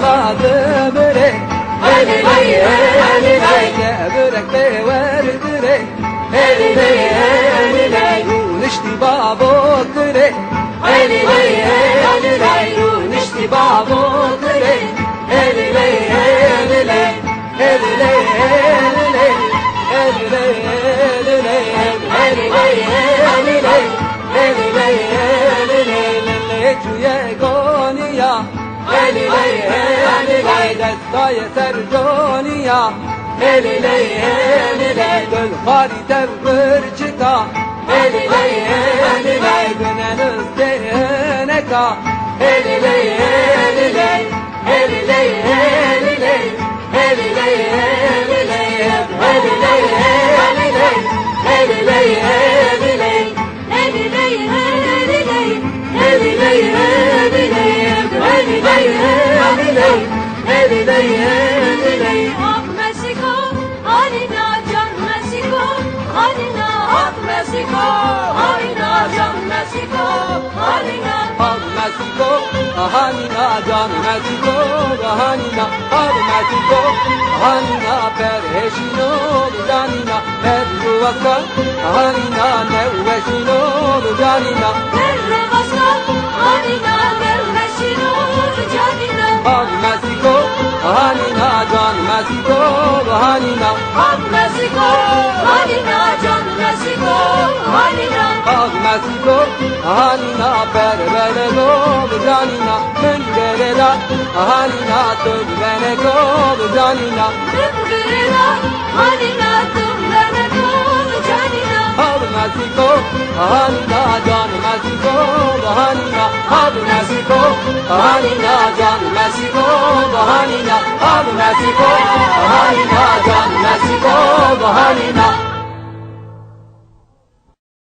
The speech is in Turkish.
bağladı börek. Hey ley hey ley börek de verdi ley. Hey ley hey ley nişti babot ley. Hey ley hey ley nişti babot ley. Hey ley hey ley hey ley hey ley hey ley hey ley hey ley hey ley hey ley hey ley cuye gonya. Hey ley hey ley destay serjoniya. Hey ley hey ley döl khari tevr çıta. Hey ley hey ley güneniz deneka. Hey ley hey ley hey ley hey ley hey ley hey ley hey ley hey ley hey ley hey ley hey ley hey ley hey ley hey ley Hak Meksiko, Halina can Meksiko, Halina Hak Meksiko, Halina can Meksiko, Halina Hak Meksiko, Hanina can Meksiko, Hanina Hak Meksiko, Hanina perheşino canina perruvaska, Hanina nevveşino canina Perrevaska, Halina Perreşino canina Hak Meksiko, Hanina can Meksiko, Hanina Hak Meksiko, Halina can Meksiko, Halina Hak Meksiko, Hanina pervelego canina Müngereda, Hanina tövbeneko canina Mümkürela, Halina tümleneko canina Hak Meksiko, Hanina can Meksiko, Hanina Hak Meksiko, Hanina can Meksiko, Hanina Hak Meksiko, Hanina can Meksiko, Hanina